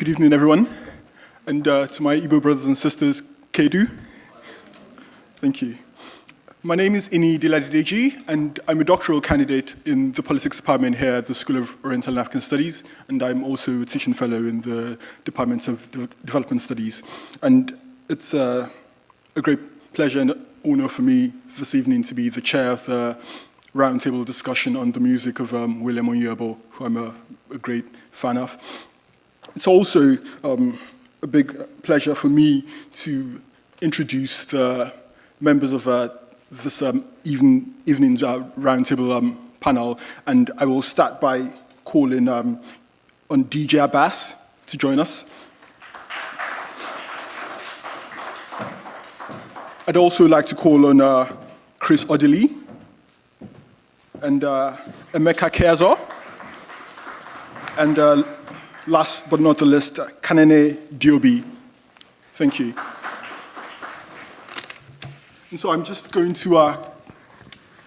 Good evening, everyone. And to my Igbo brothers and sisters, Kedu. Thank you. My name is Ini Dele-Adedeji, and I'm a doctoral candidate in the politics department here at the School of Oriental and African Studies, and I'm also a teaching fellow in the Department of Development Studies. And it's a great pleasure and honor for me this evening to be the chair of the roundtable discussion on the music of William Onyeabor, who I'm a great fan of. It's also a big pleasure for me to introduce the members of this evening's roundtable panel, and I will start by calling on DJ Abass to join us. I'd also like to call on Odili and Emeka Keazor, and last but not the least, Kanene Diobi. Thank you. And so I'm just going to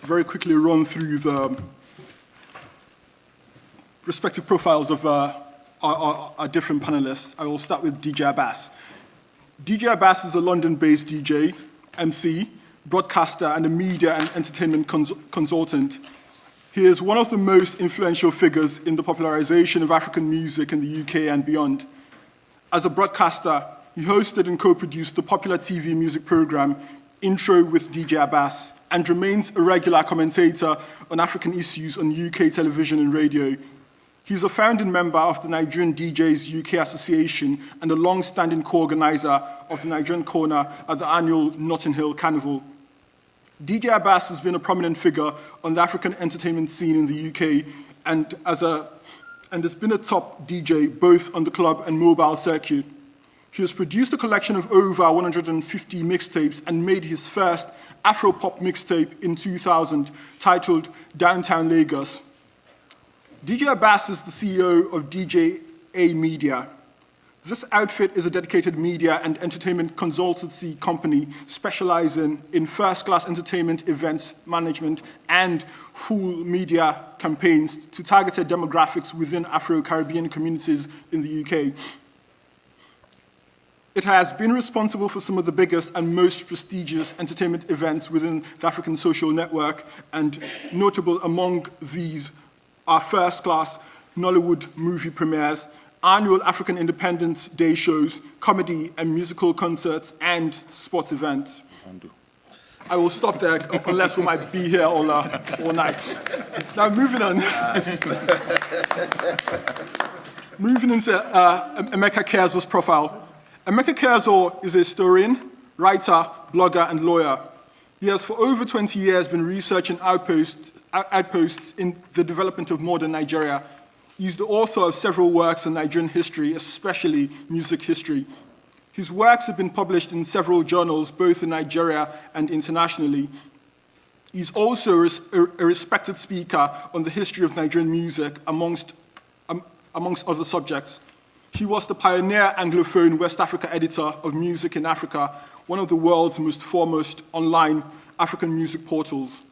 very quickly run through the respective profiles of our different panelists. I will start with DJ Abass. DJ Abass is a London-based DJ, MC, broadcaster, and a media and entertainment consultant. He is one of the most influential figures in the popularization of African music in the UK and beyond. As a broadcaster, he hosted and co-produced the popular TV music program Intro with DJ Abass, and remains a regular commentator on African issues on UK television and radio. He's a founding member of the Nigerian DJs UK Association and a long-standing co-organizer of the Nigerian Corner at the annual Notting Hill Carnival. DJ Abass has been a prominent figure on the African entertainment scene in the UK and has been a top DJ both on the club and mobile circuit. He has produced a collection of over 150 mixtapes and made his first Afro-pop mixtape in 2000 titled Downtown Lagos. DJ Abass is the CEO of DJ A Media. This outfit is a dedicated media and entertainment consultancy company specializing in first-class entertainment events management and full media campaigns to targeted demographics within Afro-Caribbean communities in the UK. It has been responsible for some of the biggest and most prestigious entertainment events within the African social network, and notable among these are first-class Nollywood movie premieres, annual African Independence Day shows, comedy and musical concerts, and sports events. I will stop there, unless we might be here all night. Now, moving on. Moving into Emeka Keazor's profile. Emeka Keazor is a historian, writer, blogger, and lawyer. He has for over 20 years been researching outposts in the development of modern Nigeria. He's the author of several works on Nigerian history, especially music history. His works have been published in several journals, both in Nigeria and internationally. He's also a respected speaker on the history of Nigerian music, amongst other subjects. He was the pioneer Anglophone West Africa editor of Music in Africa, one of the world's most foremost online African music portals.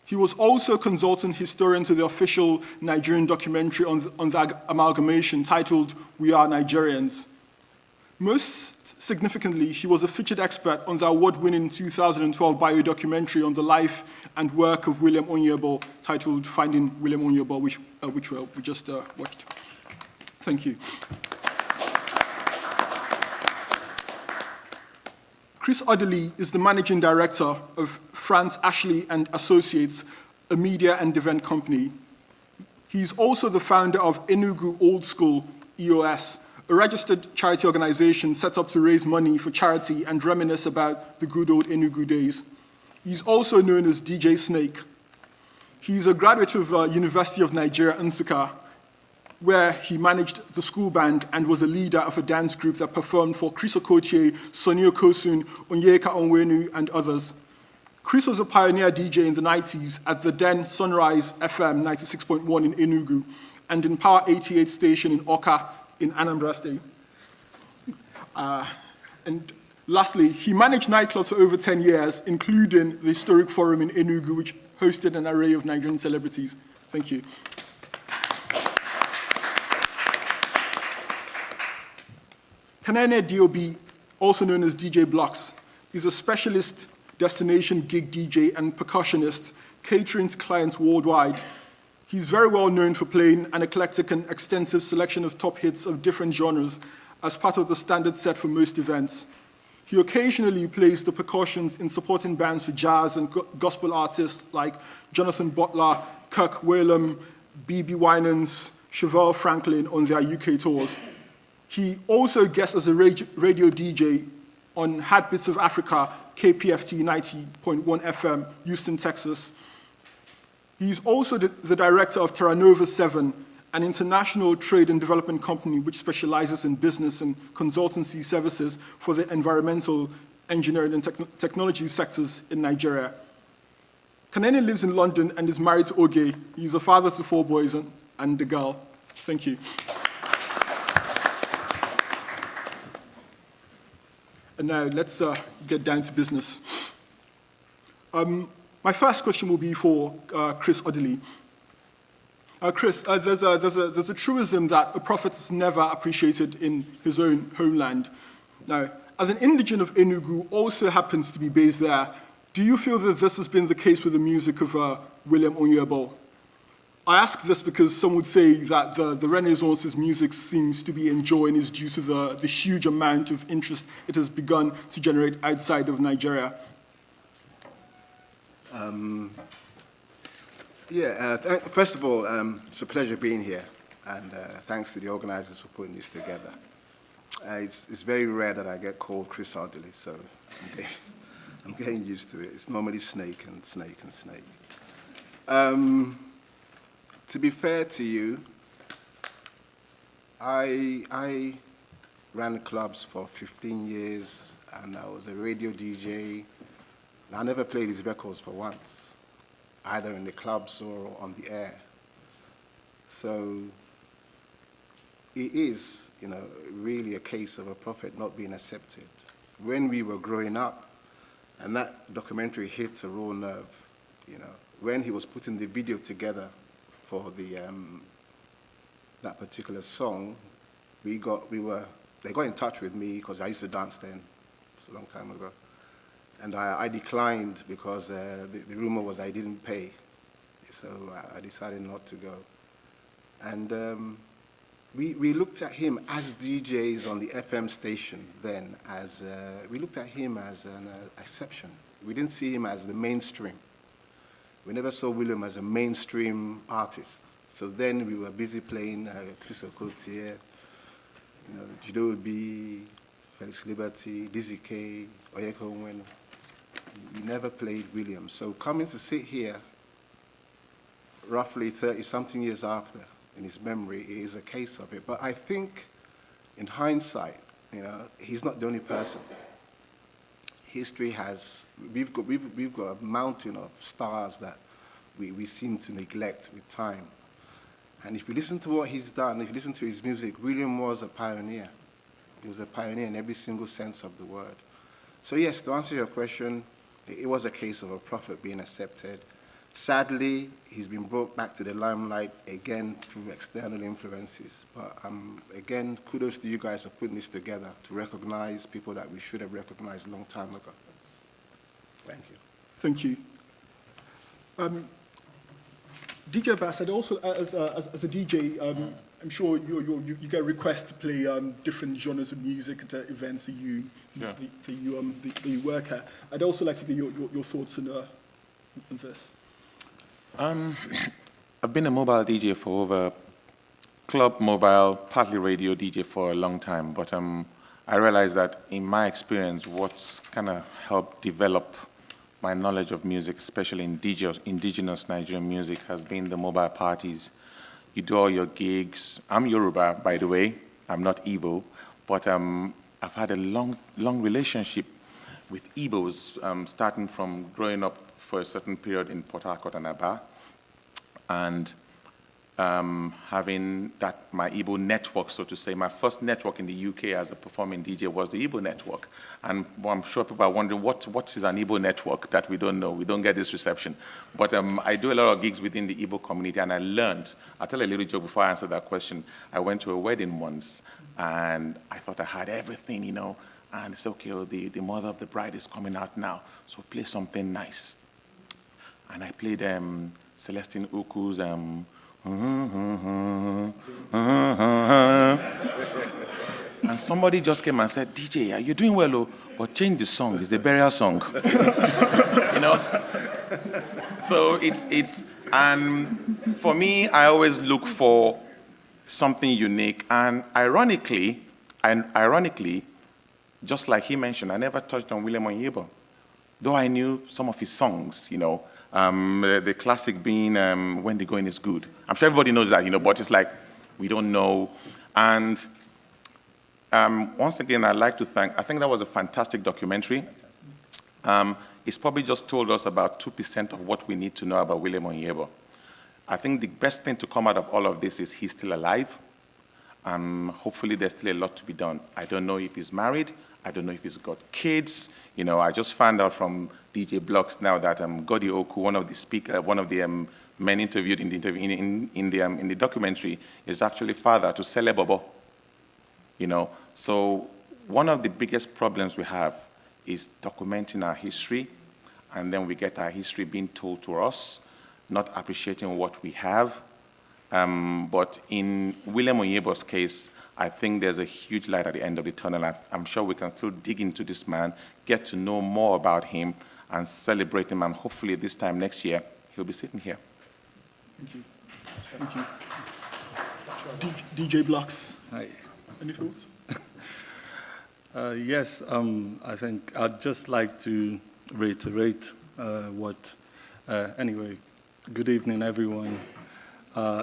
He was also a consultant historian to the official Nigerian documentary on the amalgamation titled We Are Nigerians. Most significantly, he was a featured expert on the award-winning 2012 bio-documentary on the life and work of William Onyeabor titled Finding William Onyeabor, which we just watched. Thank you. Odili is the managing director of France Ashley and Associates, a media and event company. He's also the founder of Enugu Old School, EOS, a registered charity organization set up to raise money for charity and reminisce about the good old Enugu days. He's also known as DJ Snake. He's a graduate of University of Nigeria, Nsukka, where he managed the school band and was a leader of a dance group that performed for Chris Okotie, Sonny Okosun, Onyeka Onwenu, and others. Chris was a pioneer DJ in the 90s at the then Sunrise FM 96.1 in Enugu and in Power 88 station in Oka in Anambra State. And lastly, he managed nightclubs for over 10 years, including the Historic Forum in Enugu, which hosted an array of Nigerian celebrities. Thank you. Kanene DOB, also known as DJ Blox, is a specialist destination gig DJ and percussionist catering to clients worldwide. He's very well known for playing an eclectic and extensive selection of top hits of different genres as part of the standard set for most events. He occasionally plays the percussions in supporting bands for jazz and gospel artists like Jonathan Butler, Kirk Whalum, B.B. Winans, Chevelle Franklin on their UK tours. He also guests as a radio DJ on Heartbeats of Africa, KPFT 90.1 FM, Houston, Texas. He's also the director of Terra Nova 7, an international trade and development company which specializes in business and consultancy services for the environmental, engineering, and technology sectors in Nigeria. Kanene lives in London and is married to Oge. He's a father to 4 boys and a girl. Thank you. And now let's get down to business. My first question will be for Chris Odili. Chris, there's a truism that a prophet is never appreciated in his own homeland. Now, as an indigene of Enugu, also happens to be based there, do you feel that this has been the case with the music of William Onyeabor? I ask this because some would say that the Renaissance's music seems to be enjoying is due to the huge amount of interest it has begun to generate outside of Nigeria. First of all, it's a pleasure being here, and thanks to the organizers for putting this together. It's very rare that I get called Chris Odili, so I'm getting used to it. It's normally snake and snake and snake. To be fair to you, I ran clubs for 15 years, and I was a radio DJ. And I never played his records for once, either in the clubs or on the air. So it is, really a case of a prophet not being accepted. When we were growing up, and that documentary hit a raw nerve, when he was putting the video together for that particular song, they got in touch with me because I used to dance then. It's a long time ago. And I declined because the rumor was I didn't pay. So I decided not to go. And we looked at him as DJs on the FM station then, we looked at him as an exception. We didn't see him as the mainstream. We never saw William as a mainstream artist. So then we were busy playing Chris Okotie, Jidobi, Felix Liberty, Dizzy K, Oyeko Onwenu. We never played William. So coming to sit here, roughly 30-something years after, in his memory, is a case of it. But I think, in hindsight, he's not the only person. History has, we've got a mountain of stars that we seem to neglect with time. And if you listen to what he's done, if you listen to his music, William was a pioneer. He was a pioneer in every single sense of the word. So yes, to answer your question, it was a case of a prophet being accepted. Sadly, he's been brought back to the limelight again through external influences. But again, kudos to you guys for putting this together to recognize people that we should have recognized a long time ago. Thank you. Thank you. DJ Abass, and also as a DJ, I'm sure you get requests to play different genres of music at events that you work at. I'd also like to get your thoughts on this. I've been a mobile DJ for over club, mobile, partly radio DJ for a long time, but I realized that in my experience, what's kind of helped develop my knowledge of music, especially indigenous Nigerian music, has been the mobile parties. You do all your gigs. I'm Yoruba, by the way. I'm not Igbo, but I've had a long relationship with Igbos, starting from growing up for a certain period in Port Harcourt and Abass, and having my Igbo network, so to say. My first network in the UK as a performing DJ was the Igbo network. And I'm sure people are wondering, what is an Igbo network that we don't know? We don't get this reception. But I do a lot of gigs within the Igbo community, and I learned. I'll tell a little joke before I answer that question. I went to a wedding once, And I thought I had everything, you know. And it's okay, oh, the mother of the bride is coming out now, so play something nice. And I played Celestine Uku's and somebody just came and said, DJ, you're doing well, oh, but change the song. It's a burial song. You know? So and for me, I always look for something unique. And ironically, just like he mentioned, I never touched on William Onyeabor, though I knew some of his songs, you know, the classic being When the Going is Good. I'm sure everybody knows that, you know, but it's like we don't know. And once again, I'd like to I think that was a fantastic documentary. It's probably just told us about 2% of what we need to know about William Onyeabor. I think the best thing to come out of all of this is he's still alive. Hopefully there's still a lot to be done. I don't know if he's married. I don't know if he's got kids. You know, I just found out from DJ Blox now that Godi Oku, one of the men interviewed in the documentary, is actually father to Sele Bobo. You know, so one of the biggest problems we have is documenting our history, and then we get our history being told to us, not appreciating what we have. But in William Onyeabor's case, I think there's a huge light at the end of the tunnel. I'm sure we can still dig into this man, get to know more about him, and celebrate him, and hopefully this time next year, he'll be sitting here. Thank you. Thank you. DJ Blox. Hi. Any thoughts? Yes, I think I'd just like to reiterate anyway, good evening, everyone.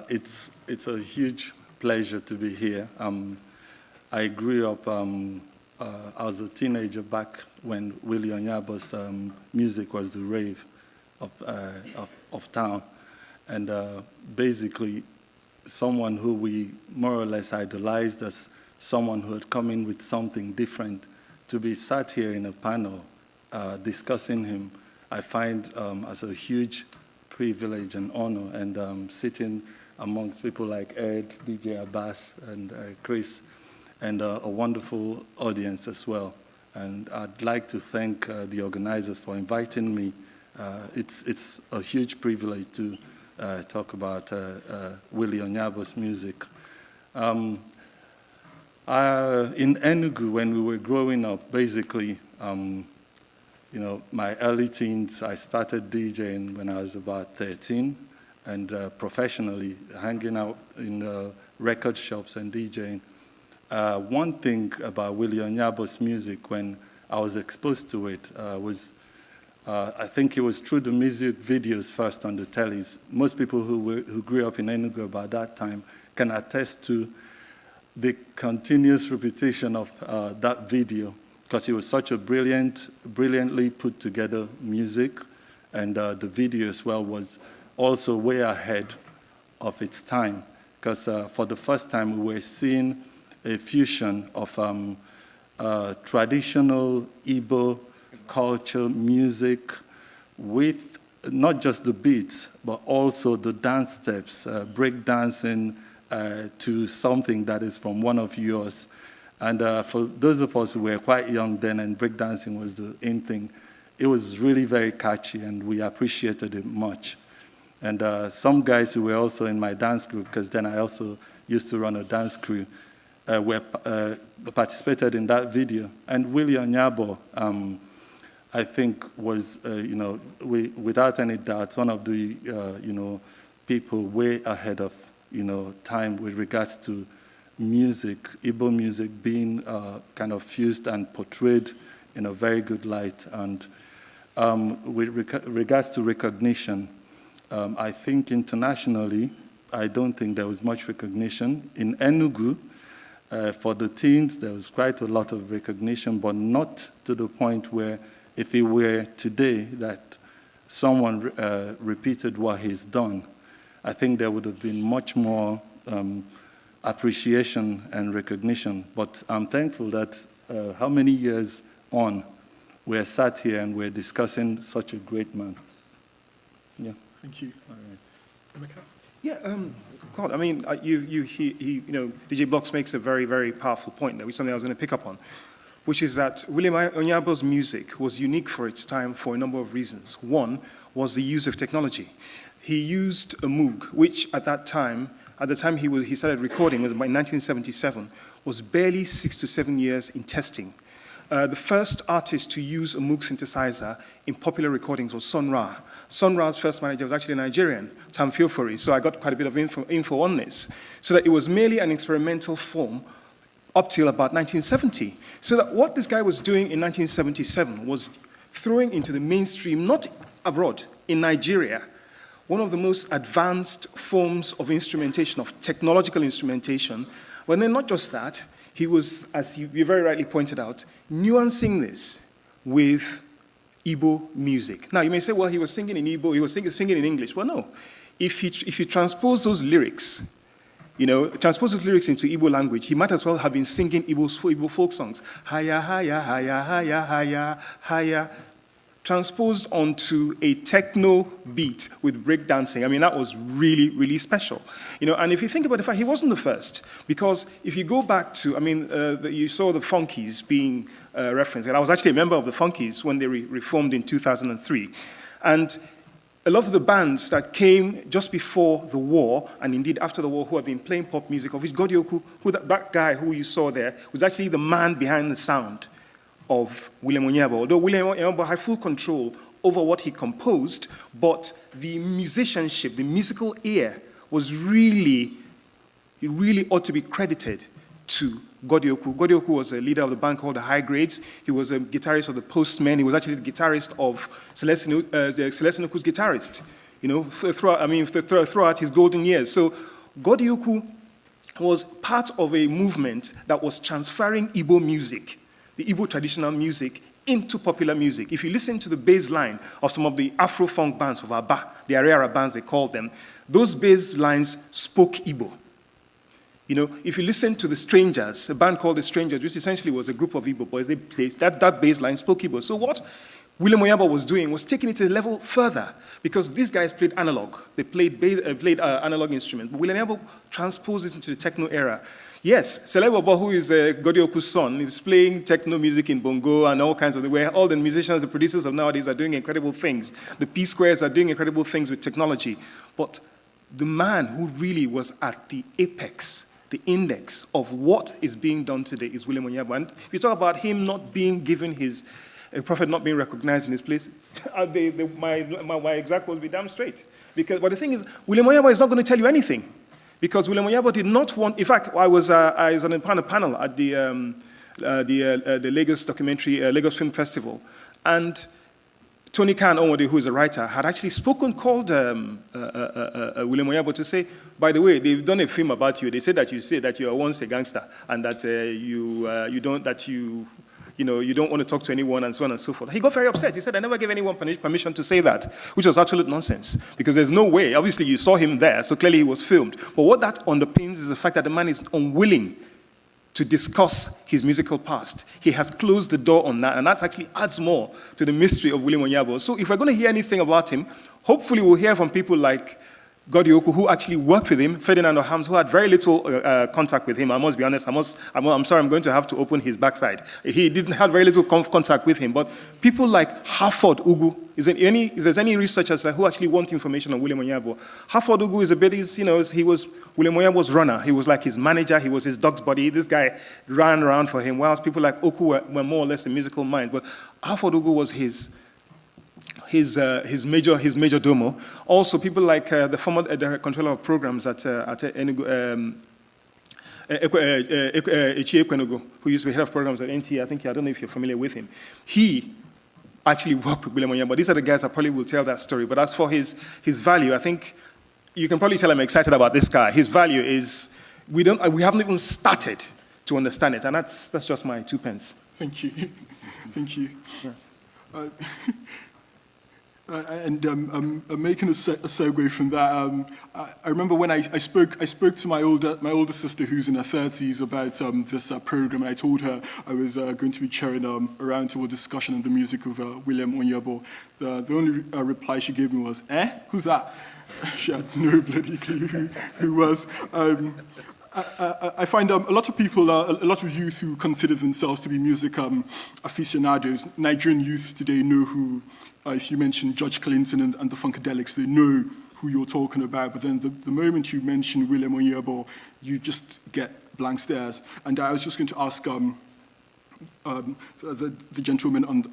It's a huge pleasure to be here. I grew up, I was a teenager back when William Onyeabor's music was the rave of town. And basically, someone who we more or less idolized as someone who had come in with something different, to be sat here in a panel discussing him, I find as a huge privilege and honor, and sitting amongst people like Ed, DJ Abass, and Chris, and a wonderful audience as well. And I'd like to thank the organizers for inviting me. It's a huge privilege to talk about William Onyeabor's music. In Enugu, when we were growing up, basically, you know, my early teens, I started DJing when I was about 13, and professionally, hanging out in record shops and DJing. One thing about William Onyeabor's music, when I was exposed to it, was I think it was through the music videos first on the tellies. Most people who grew up in Enugu about that time can attest to the continuous repetition of that video, because it was such a brilliantly put together music, and the video as well was also way ahead of its time, because for the first time we were seeing a fusion of traditional Igbo culture music with not just the beats, but also the dance steps, break dancing to something that is from one of yours. And for those of us who were quite young then and breakdancing was the in thing, it was really very catchy and we appreciated it much. And some guys who were also in my dance group, because then I also used to run a dance crew, participated in that video. And William Onyeabor, I think was, you know, without any doubt, one of the, you know, people way ahead of, you know, time with regards to music, Igbo music being kind of fused and portrayed in a very good light. And with regards to recognition, I think internationally, I don't think there was much recognition. In Enugu, for the teens, there was quite a lot of recognition, but not to the point where if it were today that someone repeated what he's done, I think there would have been much more appreciation and recognition. But I'm thankful that how many years on, we're sat here and we're discussing such a great man. Yeah. Thank you. All right. Emeka? Yeah, God, I mean, DJ Blox makes a very, very powerful point there, which is something I was going to pick up on, which is that William Onyeabor's music was unique for its time for a number of reasons. One was the use of technology. He used a Moog, which at the time he started recording, was by 1977, was barely 6 to 7 years in testing. The first artist to use a Moog synthesizer in popular recordings was Sun Ra. Sun Ra's first manager was actually a Nigerian, Tam Fiofori, so I got quite a bit of info on this. So that it was merely an experimental form up till about 1970. So that what this guy was doing in 1977 was throwing into the mainstream, not abroad, in Nigeria, one of the most advanced forms of instrumentation, of technological instrumentation. But then not just that, he was, as you very rightly pointed out, nuancing this with Igbo music. Now, you may say, well, he was singing in Igbo, he was singing in English. Well, no. If you transpose those lyrics, transpose those lyrics into Igbo language, he might as well have been singing Igbo folk songs. Haya, haya, haya, haya, haya, haya. Transposed onto a techno beat with breakdancing. I mean, that was really, really special. And if you think about the fact, he wasn't the first, because if you go back to, you saw the Funkies being referenced, and I was actually a member of the Funkies when they reformed in 2003. And a lot of the bands that came just before the war, and indeed after the war, who had been playing pop music, of which Godioku, that guy who you saw there, was actually the man behind the sound of William Onyeabor. Although William Onyeabor had full control over what he composed, but the musicianship, the musical ear, was really ought to be credited to Godioku. Godioku was a leader of the band called the High Grades. He was a guitarist of the Postmen. He was actually the guitarist of Celestine Oku's guitarist, throughout his golden years. So Godioku was part of a movement that was transferring Igbo music, the Igbo traditional music, into popular music. If you listen to the bass line of some of the Afro-funk bands of Abass, the Ariara bands they called them, those bass lines spoke Igbo. If you listen to the Strangers, a band called the Strangers, which essentially was a group of Igbo boys, they played, that bass line spoke Igbo. So what William Onyeabor was doing was taking it a level further, because these guys played analog. They played analog instruments, but William Onyeabor transposed it into the techno era. Yes, Selebobo, who is Godioku's son, is playing techno music in bongo and all kinds of the way. All the musicians, the producers of nowadays are doing incredible things. The P-squares are doing incredible things with technology. But the man who really was at the apex, the index of what is being done today is William Onyeabor. And if you talk about him not being given a prophet not being recognized in his place, my exact words will be damn straight. But the thing is, William Onyeabor is not going to tell you anything. Because William Onyeabor did not want, in fact, I was on a panel at the Lagos Lagos Film Festival, and Tony Khan Onwode, who is a writer, had actually called William Onyeabor to say, by the way, they've done a film about you. They say that you are once a gangster, and that you don't want to talk to anyone, and so on and so forth. He got very upset. He said, I never gave anyone permission to say that, which was absolute nonsense, because there's no way. Obviously, you saw him there, so clearly he was filmed. But what that underpins is the fact that the man is unwilling to discuss his musical past. He has closed the door on that, and that actually adds more to the mystery of William Onyeabor. So if we're going to hear anything about him, hopefully we'll hear from people like Godioku, who actually worked with him, Ferdinand Ohams, who had very little contact with him. I must be honest, I'm sorry, I'm going to have to open his backside. He didn't have very little contact with him, but people like Harford Ugu, if there's any researchers who actually want information on William Onyeabor, Harford Ugu is he was William Onyeabor's runner. He was like his manager, he was his dog's buddy. This guy ran around for him, whilst people like Oku were more or less a musical mind. But Harford Ugu was his major domo. Also, people like the former controller of programs at Enugu, Echie Ekwenugu, who used to be head of programs at NT. I don't know if you're familiar with him. He actually worked with William Onyeabor. These are the guys that probably will tell that story. But as for his value, I think you can probably tell I'm excited about this guy. His value is, we haven't even started to understand it, and that's just my 2 pence. Thank you. Thank you. Yeah. I'm making a segue from that. I remember when I spoke to my older sister who's in her 30s about this program. I told her I was going to be chairing a roundtable discussion on the music of William Onyeabor. The only reply she gave me was, "Eh? Who's that?" She had no bloody clue who was. I find a lot of people, a lot of youth who consider themselves to be music aficionados, Nigerian youth today know who, if you mention Judge Clinton and the Funkadelics, they know who you're talking about. But then the moment you mention William Onyeabor, you just get blank stares. And I was just going to ask the gentleman on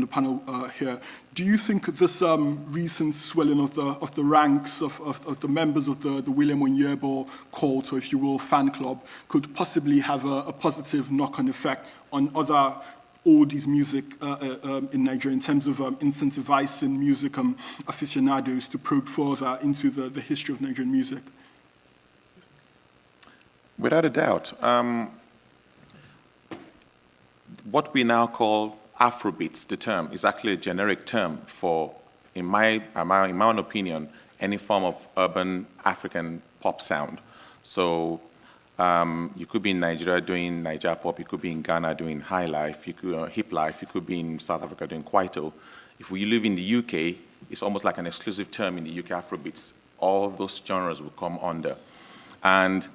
the panel here, do you think this recent swelling of the ranks of the members of the William Onyeabor cult, or if you will, fan club, could possibly have a positive knock-on effect on other oldies music in Nigeria in terms of incentivizing music aficionados to probe further into the history of Nigerian music? Without a doubt. What we now call Afrobeats, the term, is actually a generic term for, in my own opinion, any form of urban African pop sound. So you could be in Nigeria doing Niger pop, you could be in Ghana doing high life, you could hip life, you could be in South Africa doing kwaito. If we live in the UK, it's almost like an exclusive term in the UK, Afrobeats. All those genres will come under. And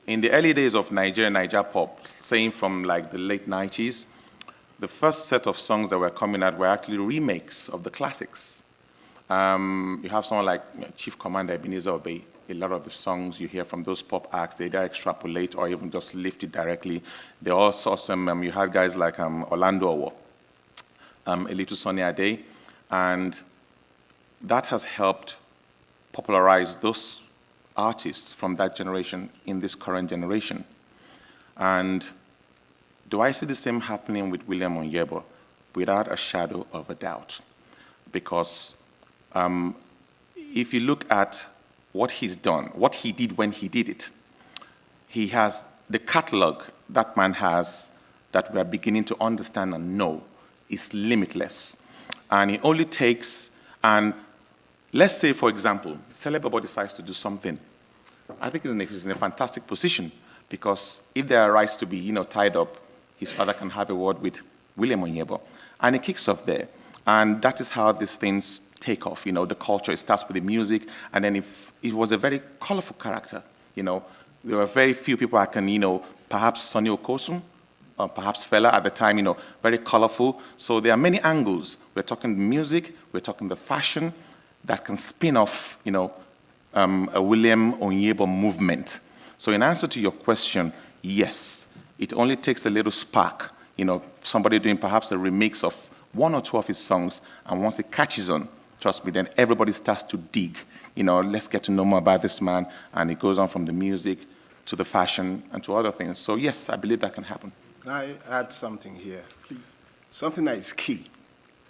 in the early days of Niger pop, saying from like the late 90s, the first set of songs that were coming out were actually remakes of the classics. You have someone like Chief Commander Ebenezer Obey. A lot of the songs you hear from those pop acts, they either extrapolate or even just lift it directly. They also awesome. You had guys like Orlando Owo, Elitu Sunny Ade, and that has helped popularize those artists from that generation in this current generation. And do I see the same happening with William Onyeabor? Without a shadow of a doubt. Because if you look at what he's done, what he did when he did it, he has the catalog that man has that we are beginning to understand and know is limitless. And it only takes, and let's say, for example, Celeb Abor decides to do something. I think he's in a fantastic position because if there are rights to be, tied up, his father can have a word with William Onyeabor. And it kicks off there. And that is how these things take off. The culture, it starts with the music. And then if it was a very colorful character, there were very few people I can, perhaps Sonny Okosun, or perhaps Fela at the time, very colorful. So there are many angles. We're talking the music, we're talking the fashion, that can spin off, a William Onyeabor movement. So in answer to your question, yes, it only takes a little spark, somebody doing perhaps a remix of one or two of his songs, and once it catches on, trust me, then everybody starts to dig. Let's get to know more about this man, and it goes on from the music to the fashion and to other things. So yes, I believe that can happen. Can I add something here? Please. Something that is key,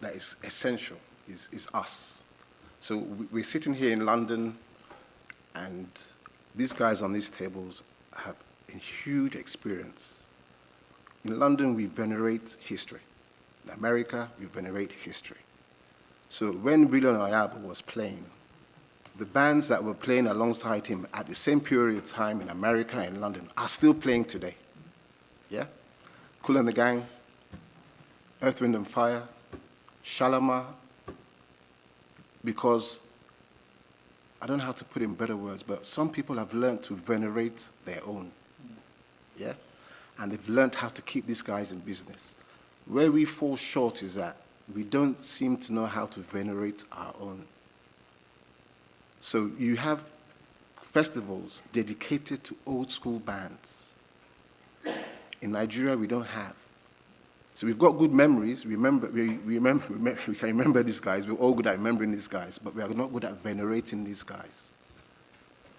that is essential, is us. So we're sitting here in London, and these guys on these tables have a huge experience. In London, we venerate history. In America, we venerate history. So when William Onyeabor was playing, the bands that were playing alongside him at the same period of time in America and London are still playing today. Yeah? Kool and the Gang, Earth, Wind and Fire, Shalama, because, I don't know how to put it in better words, but some people have learned to venerate their own, yeah? And they've learned how to keep these guys in business. Where we fall short is that we don't seem to know how to venerate our own. So you have festivals dedicated to old school bands. In Nigeria, we don't have. So we've got good memories. We can remember these guys. We're all good at remembering these guys, but we are not good at venerating these guys.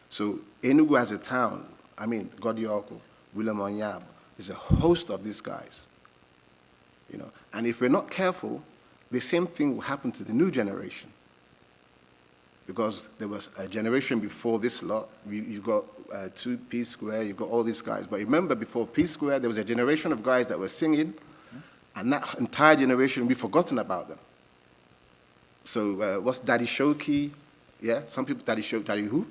So Enugu as a town, Godioko, William Onyeabor, is a host of these guys. And if we're not careful, the same thing will happen to the new generation. Because there was a generation before this lot. You got P Square, you got all these guys. But remember, before P Square, there was a generation of guys that were singing, and that entire generation, we've forgotten about them. So what's Daddy Shoki? Yeah, some people, Daddy who?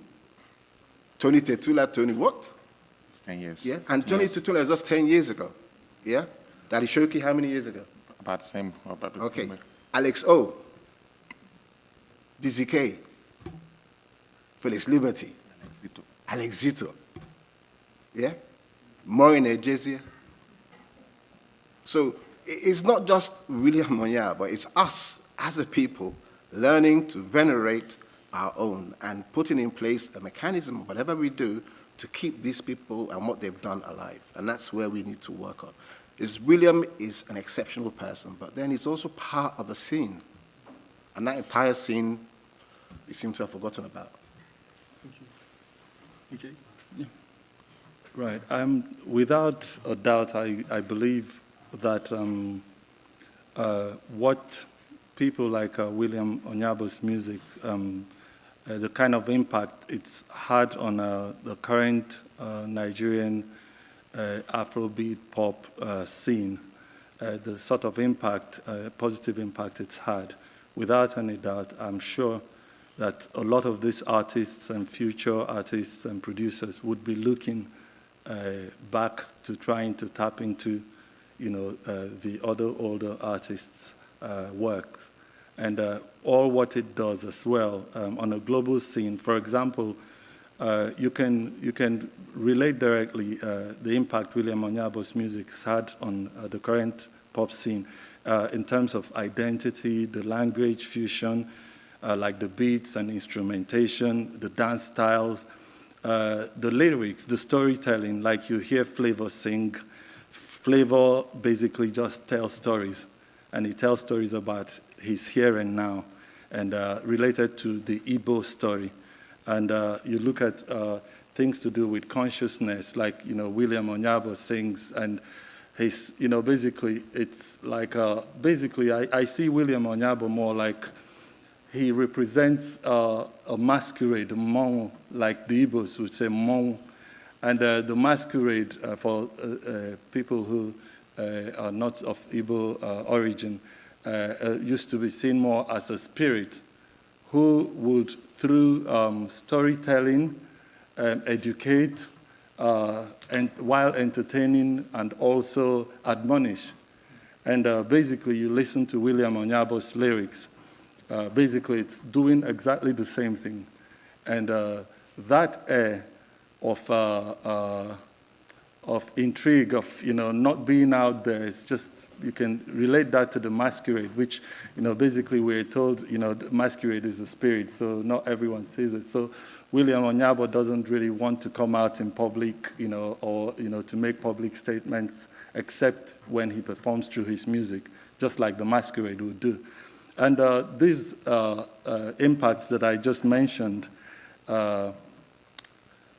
Tony Tetula, Tony what? 10 years. Yeah, and Tony Tetula was just 10 years ago. Yeah? Daddy Shoki, how many years ago? About the same. About the Okay. same. Alex O. Dizzy K. Felix Liberty. Alex Zito. Yeah? Maureen Ejezie. So it's not just William Onyeabor, but it's us as a people learning to venerate our own and putting in place a mechanism, whatever we do, to keep these people and what they've done alive. And that's where we need to work on. William is an exceptional person, but then he's also part of a scene. And that entire scene, we seem to have forgotten about. Thank you. Okay. Right. Without a doubt, I believe that what people like William Onyeabor's music, the kind of impact it's had on the current Nigerian Afrobeat pop scene, the sort of impact, positive impact it's had, without any doubt, I'm sure that a lot of these artists and future artists and producers would be looking back to trying to tap into, the other older artists' work. And all what it does as well on a global scene. For example, you can relate directly the impact William Onyeabor's music has had on the current pop scene in terms of identity, the language fusion, like the beats and instrumentation, the dance styles, the lyrics, the storytelling, like you hear Flavor sing. Flavor basically just tells stories, and he tells stories about his here and now, and related to the Igbo story. And you look at things to do with consciousness, like, William Onyeabor sings, and he's, basically, it's like, basically, I see William Onyeabor more like he represents a masquerade, Mon, like the Igbos would say Mon. And the masquerade for people who are not of Igbo origin used to be seen more as a spirit who would, through storytelling, educate, and while entertaining and also admonish. And basically, you listen to William Onyeabor's lyrics. Basically, it's doing exactly the same thing. And that air of intrigue, of not being out there, it's just, you can relate that to the masquerade, which basically we're told the masquerade is a spirit, so not everyone sees it. So William Onyeabor doesn't really want to come out in public, or to make public statements, except when he performs through his music, just like the masquerade would do. And these impacts that I just mentioned,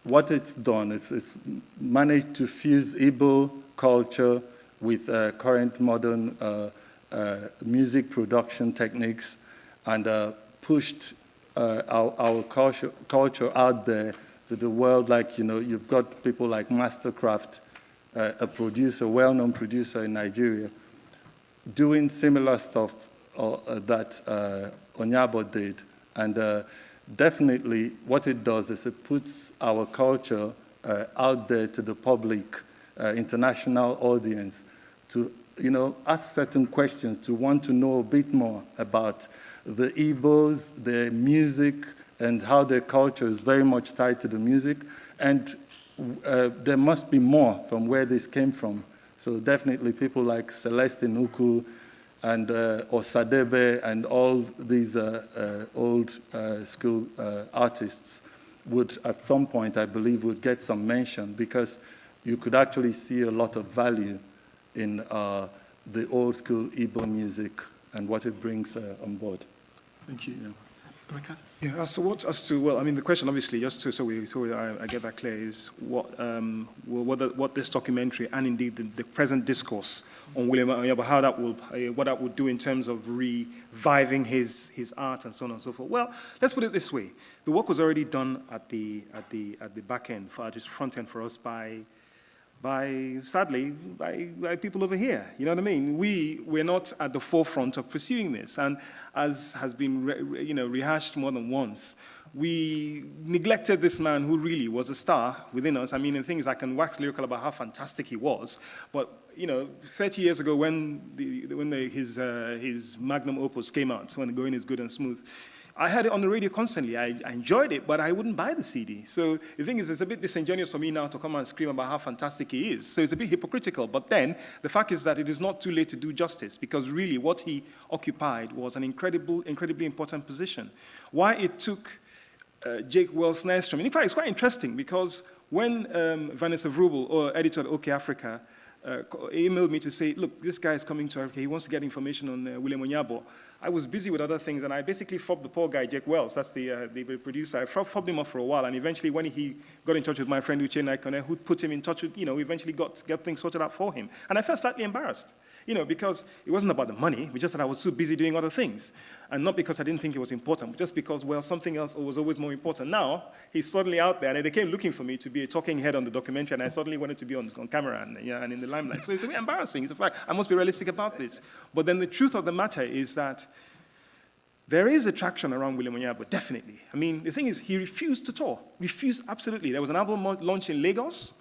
what it's done is it's managed to fuse Igbo culture with current modern music production techniques, and pushed our culture out there to the world. Like, you've got people like Mastercraft, a producer, well-known producer in Nigeria, doing similar stuff that Onyeabor did. And definitely what it does is it puts our culture out there to the public, international audience, to ask certain questions, to want to know a bit more about the Igbos, their music, and how their culture is very much tied to the music. And there must be more from where this came from. So definitely people like Celestine Ukwu and Osadebe and all these old school artists would, at some point, I believe, would get some mention, because you could actually see a lot of value in the old school Igbo music and what it brings on board. Thank you. Emeka? Yeah, the question obviously, just so I get that clear, is what this documentary and indeed the present discourse on William Onyeabor, what that would do in terms of reviving his art and so on and so forth. Well, let's put it this way: the work was already done at the back end, at the front end for us by sadly, by people over here. You know what I mean? We're not at the forefront of pursuing this. And as has been rehashed more than once, we neglected this man who really was a star within us. I mean, the thing is, I can wax lyrical about how fantastic he was, but 30 years ago when his magnum opus came out, When Going Is Good and Smooth, I heard it on the radio constantly. I enjoyed it, but I wouldn't buy the CD. So the thing is, it's a bit disingenuous for me now to come and scream about how fantastic he is. So it's a bit hypocritical. But then the fact is that it is not too late to do justice, because really what he occupied was an incredibly important position. Why it took Jake Wells-Nystrom. In fact, it's quite interesting because when Vanessa Vrubel, or editor at OK Africa, emailed me to say, look, this guy is coming to Africa. He wants to get information on William Onyeabor. I was busy with other things, and I basically fobbed the poor guy, Jake Wells. That's the producer. I fobbed him off for a while, and eventually when he got in touch with my friend Uche Naikone, who put him in touch with, we eventually got things sorted out for him. And I felt slightly embarrassed, because it wasn't about the money. It's just that I was too busy doing other things. And not because I didn't think it was important, but just because, well, something else was always more important. Now, he's suddenly out there, and they came looking for me to be a talking head on the documentary, and I suddenly wanted to be on camera and in the limelight. So it's a bit embarrassing. It's a fact. I must be realistic about this. But then the truth of the matter is that there is attraction around William Onyeabor, definitely. I mean, the thing is, he refused to tour. Refused, absolutely. There was an album launch in Lagos,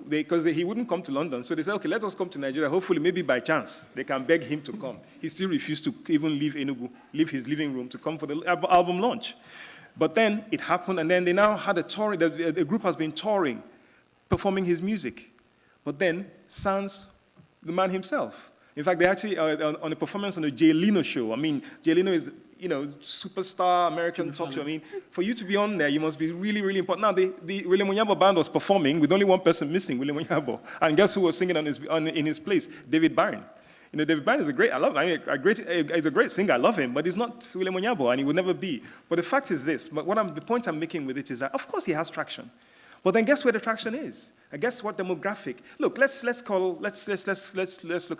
because he wouldn't come to London. So they said, okay, let us come to Nigeria. Hopefully, maybe by chance, they can beg him to come. He still refused to even leave Enugu, leave his living room to come for the album launch. But then it happened, and then they now had a tour. The group has been touring, performing his music. But then, sans the man himself. In fact, they actually, on a performance on the Jay Leno show, I mean, Jay Leno is, superstar American talk show. I mean, for you to be on there, you must be really, really important. Now, the William Onyeabor band was performing with only one person missing, William Onyeabor. And guess who was singing in his place? David Byrne. David Byrne is he's a great singer, I love him, but he's not William Onyeabor, and he will never be. But the fact is this, the point I'm making with it is that, of course, he has traction. But then guess where the traction is? And guess what demographic? Look, let's look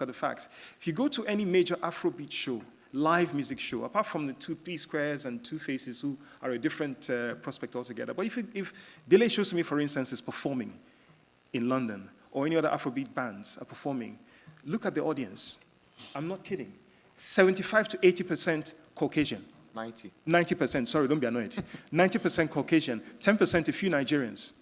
at the facts. If you go to any major Afrobeat show, live music show, apart from the two P-Squares and Two Faces, who are a different prospect altogether, but if Dele shows me, for instance, is performing in London, or any other Afrobeat bands are performing, look at the audience. I'm not kidding. 75 to 80% Caucasian. 90%, sorry, don't be annoyed. 90% Caucasian, 10% a few Nigerians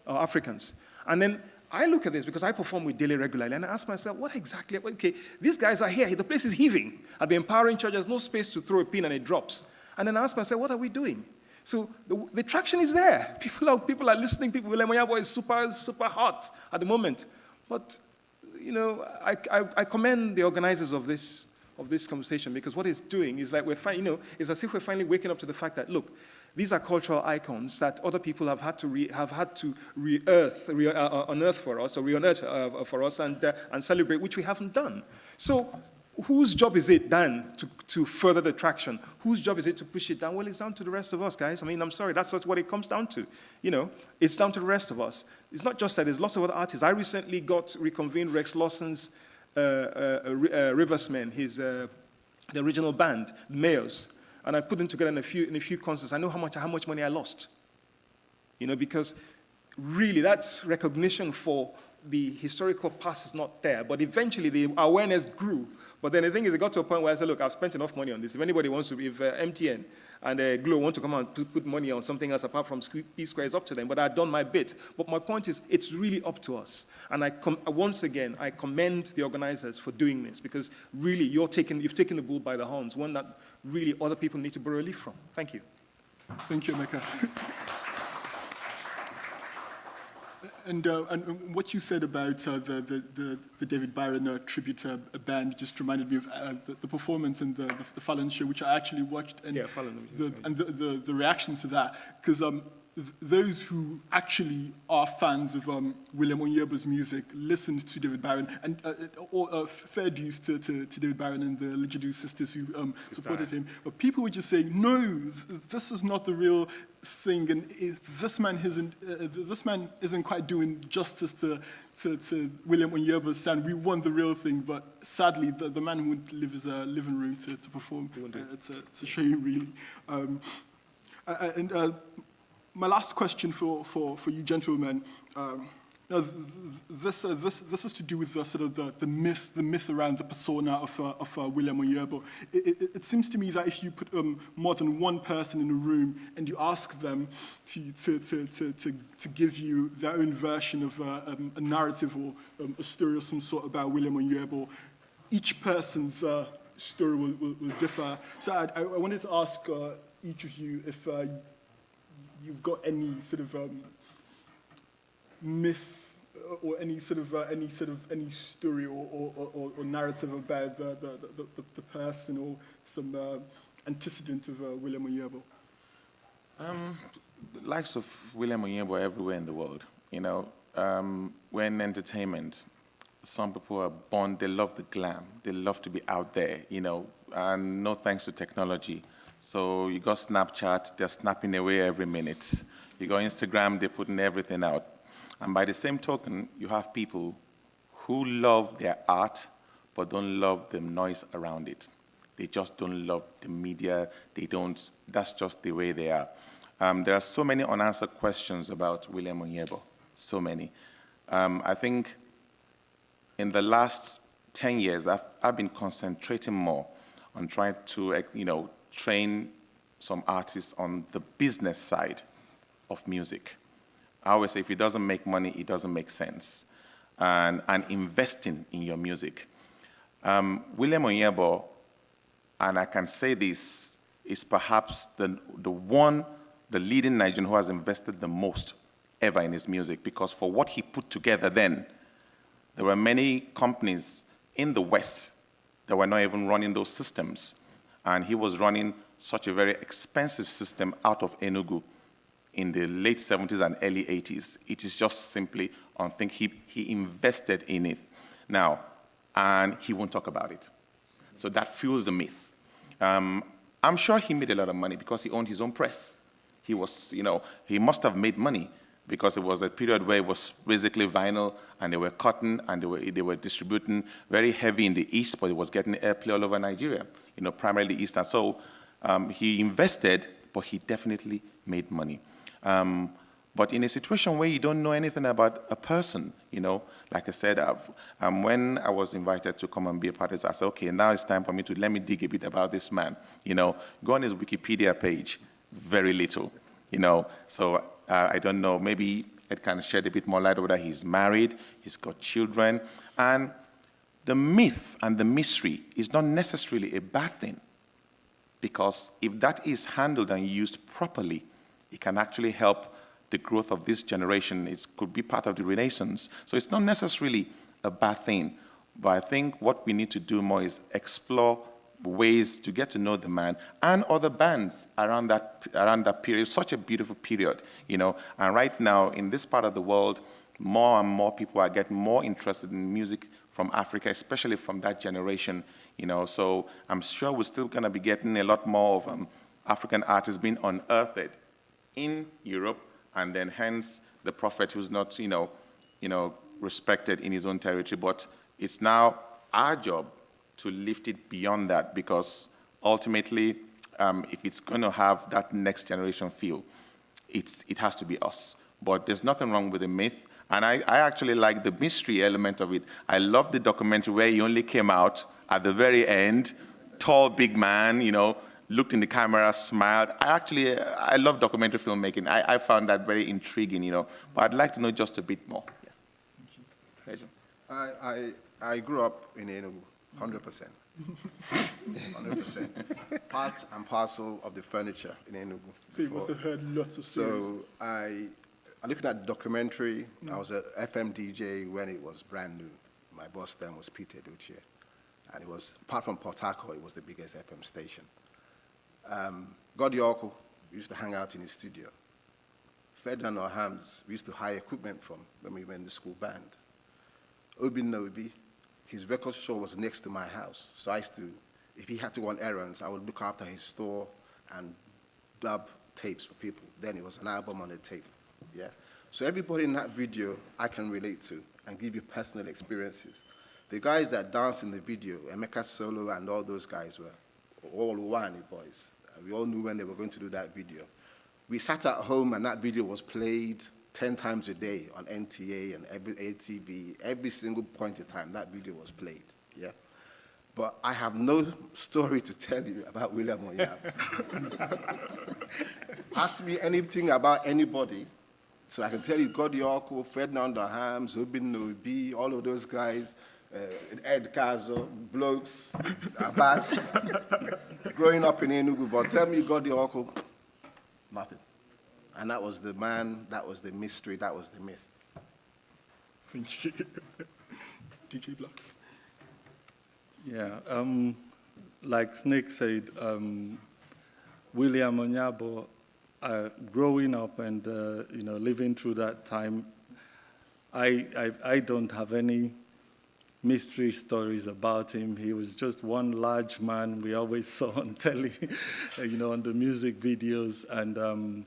or Africans. And then I look at this because I perform with Dele regularly, and I ask myself, what exactly, okay, these guys are here, the place is heaving. At the Empowering Church, there's no space to throw a pin and it drops. And then I ask myself, what are we doing? So the traction is there. People are listening. William Onyeabor is super hot at the moment. But, I commend the organizers of this conversation, because what it's doing is like it's as if we're finally waking up to the fact that, look, these are cultural icons that other people have had to unearth for us, or re-unearth for us and celebrate, which we haven't done. So whose job is it then to further the traction? Whose job is it to push it down? Well, it's down to the rest of us, guys. I mean, I'm sorry, that's what it comes down to. It's down to the rest of us. It's not just that, there's lots of other artists. I recently reconvened Rex Lawson's Riversmen, the original band, Mayors, and I put them together in a few concerts. I know how much money I lost, because really that recognition for the historical past is not there. But eventually the awareness grew. But then the thing is, it got to a point where I said, look, I've spent enough money on this. If anybody wants to, if MTN and Glo want to come and put money on something else apart from P-Square, it's up to them. But I've done my bit. But my point is, it's really up to us. And once again, I commend the organizers for doing this, because really you've taken the bull by the horns, one that really other people need to borrow relief from. Thank you. Thank you, Emeka. And what you said about the David Byron tribute band just reminded me of the performance in the Fallon show, which I actually watched, and the reaction to that, because those who actually are fans of William Onyeabor's music listened to David Byron, and fair dues to David Byron and the Ligidu sisters who supported him. But people would just say, no, this is not the real thing, and this man isn't quite doing justice to William Onyeabor's sound. We want the real thing, but sadly, the man wouldn't leave his living room to perform. It's a shame, really. My last question for you gentlemen, No, this is to do with the sort of the myth around the persona of William Onyeabor. It seems to me that if you put more than one person in a room and you ask them to give you their own version of a narrative or a story of some sort about William Onyeabor, each person's story will differ. So I wanted to ask each of you if you've got any sort of myth or any story or narrative about the person or some antecedent of William Onyeabor. The likes of William Onyeabor everywhere in the world. You know, when entertainment, some people are born, they love the glam, they love to be out there, you know, and no thanks to technology. So you got Snapchat, they're snapping away every minute. You got Instagram, they're putting everything out. And by the same token, you have people who love their art, but don't love the noise around it. They just don't love the media. They don't, that's just the way they are. There are so many unanswered questions about William Onyeabor, so many. I think in the last 10 years, I've been concentrating more on trying to, you know, train some artists on the business side of music. I always say if it doesn't make money, it doesn't make sense. And investing in your music. William Onyeabor, and I can say this, is perhaps the leading Nigerian who has invested the most ever in his music, because for what he put together then, there were many companies in the West that were not even running those systems. And he was running such a very expensive system out of Enugu in the late 70s and early 80s. It is just simply unthinkable. He invested in it. Now, and he won't talk about it. So that fuels the myth. I'm sure he made a lot of money because he owned his own press. He was, you know, he must have made money because it was a period where it was basically vinyl and they were cotton and they were distributing very heavy in the East, but it was getting airplay all over Nigeria, you know, primarily East. And so he invested, but he definitely made money. But in a situation where you don't know anything about a person, you know, like I said, when I was invited to come and be a part of this, I said, okay, now it's time for me to let me dig a bit about this man. You know, go on his Wikipedia page, very little, you know. So I don't know, maybe it can shed a bit more light over that he's married, he's got children, and the myth and the mystery is not necessarily a bad thing, because if that is handled and used properly, it can actually help the growth of this generation. It could be part of the Renaissance. So it's not necessarily a bad thing. But I think what we need to do more is explore ways to get to know the man and other bands around that period. Such a beautiful period, you know. And right now, in this part of the world, more and more people are getting more interested in music from Africa, especially from that generation, you know. So I'm sure we're still going to be getting a lot more of African artists being unearthed in Europe, and then hence the prophet who's not, you know, respected in his own territory. But it's now our job to lift it beyond that, because ultimately, if it's going to have that next generation feel, it has to be us. But there's nothing wrong with the myth, and I actually like the mystery element of it. I love the documentary where he only came out at the very end, tall, big man, you know, looked in the camera, smiled. I love documentary filmmaking. I found that very intriguing, you know. But I'd like to know just a bit more. Yeah. Thank you. I grew up in Enugu, 100%. 100%. Part and parcel of the furniture in Enugu. So you must have heard lots of stories. So I looked at the documentary. I was an FM DJ when it was brand new. My boss then was Peter Duce. And it was, apart from Port Harcourt, it was the biggest FM station. God Yorko, we used to hang out in his studio. Fedan or Hams, we used to hire equipment from when we were in the school band. Obi Nobi, his record store was next to my house. So I used to, if he had to run errands, I would look after his store and dub tapes for people. Then it was an album on a tape, yeah? So everybody in that video I can relate to and give you personal experiences. The guys that danced in the video, Emeka Keazor and all those guys were all Uwani boys. We all knew when they were going to do that video. We sat at home and that video was played 10 times a day on NTA and every ATV, every single point in time that video was played, yeah? But I have no story to tell you about William Onyeabor. Ask me anything about anybody, so I can tell you Godioko, Ferdinand Aham, Zubin Nobi, all of those guys, Ed Keazor, Blox, Abass, growing up in Enugu, but tell me Godioko, nothing. And that was the man, that was the mystery, that was the myth. Thank you. DJ Blox. Yeah, like Snake said, William Onyeabor, growing up and living through that time, I don't have any mystery stories about him. He was just one large man we always saw on telly, on the music videos, and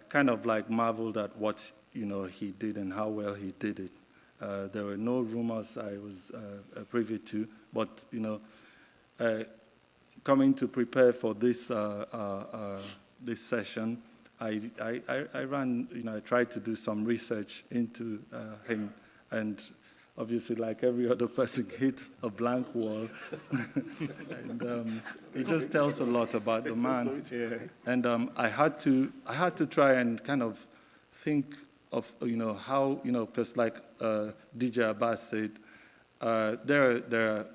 kind of like marveled at what he did and how well he did it. There were no rumors I was privy to, but coming to prepare for this this session, I tried to do some research into him, and obviously, like every other person, hit a blank wall. And it just tells a lot about the man. Yeah. And I had to try and kind of think of how because like DJ Abass said, there are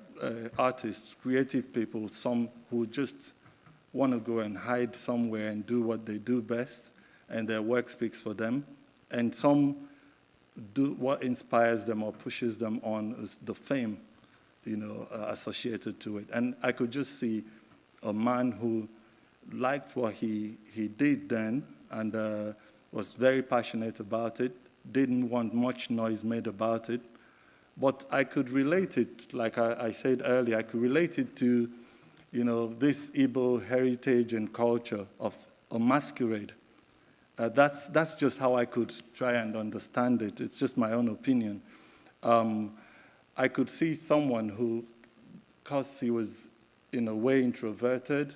artists, creative people, some who just want to go and hide somewhere and do what they do best, and their work speaks for them, and some do what inspires them or pushes them on is the fame, associated to it. And I could just see a man who liked what he did then and was very passionate about it, didn't want much noise made about it, but I could relate it, like I said earlier, I could relate it to, this Igbo heritage and culture of a masquerade. That's just how I could try and understand it. It's just my own opinion. I could see someone who, because he was in a way introverted,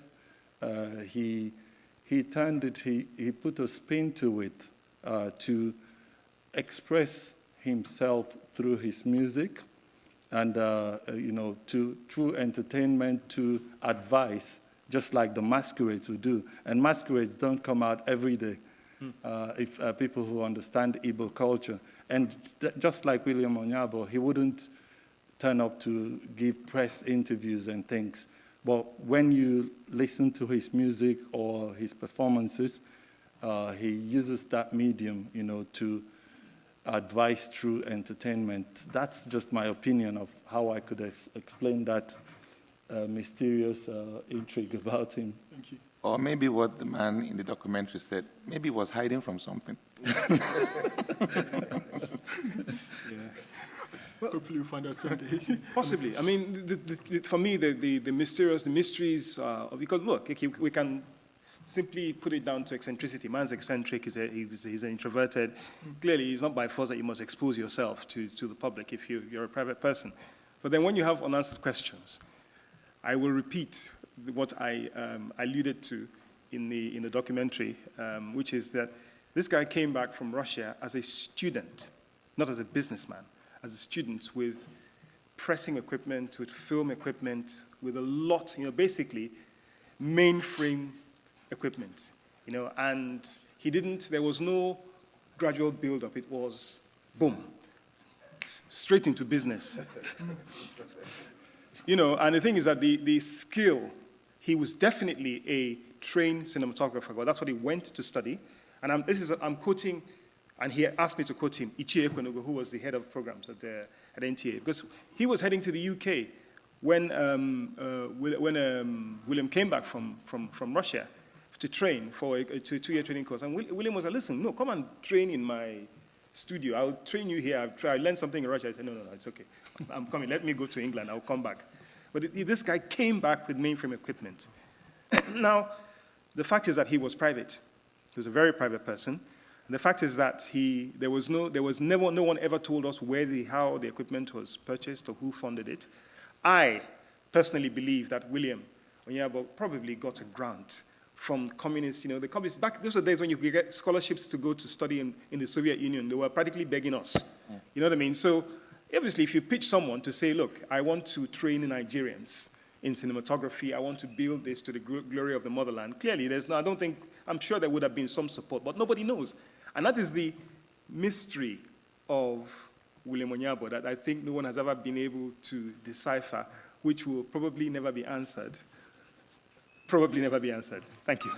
he turned it, he put a spin to it to express himself through his music and, through entertainment, to advice, just like the masquerades would do. And masquerades don't come out every day. If people who understand Igbo culture. And just like William Onyeabor, he wouldn't turn up to give press interviews and things. But when you listen to his music or his performances, he uses that medium, to advise through entertainment. That's just my opinion of how I could explain that mysterious intrigue about him. Thank you. Or maybe what the man in the documentary said, maybe he was hiding from something. Yeah. Hopefully we'll find out someday. Possibly. I mean, for me, the mysteries, because look, we can simply put it down to eccentricity. Man's eccentric, he's introverted. Clearly, it's not by force that you must expose yourself to the public if you're a private person. But then when you have unanswered questions, I will repeat what I alluded to in the documentary, which is that this guy came back from Russia as a student, not as a businessman, as a student with pressing equipment, with film equipment, with a lot, basically mainframe equipment, and there was no gradual build-up. It was, boom, straight into business. And the thing is that the skill, he was definitely a trained cinematographer. Well, that's what he went to study. And I'm quoting, and he asked me to quote him, Ichie Ekwenugo, who was the head of programs at NTA, because he was heading to the UK when William came back from Russia to train for a 2-year training course. And William was like, listen, no, come and train in my studio. I'll train you here. I learned something in Russia. I said, no, it's okay. I'm coming. Let me go to England. I'll come back. But this guy came back with mainframe equipment. Now, the fact is that he was private. He was a very private person. And the fact is that no one ever told us how the equipment was purchased or who funded it. I personally believe that William Onyeabor probably got a grant from communists. You know, the communists, back those are days when you could get scholarships to go to study in the Soviet Union. They were practically begging us. You know what I mean? So obviously, if you pitch someone to say, look, I want to train Nigerians in cinematography, I want to build this to the glory of the motherland, clearly there's no, I don't think, I'm sure there would have been some support, but nobody knows. And that is the mystery of William Onyeabor that I think no one has ever been able to decipher, which will probably never be answered. Probably never be answered. Thank you.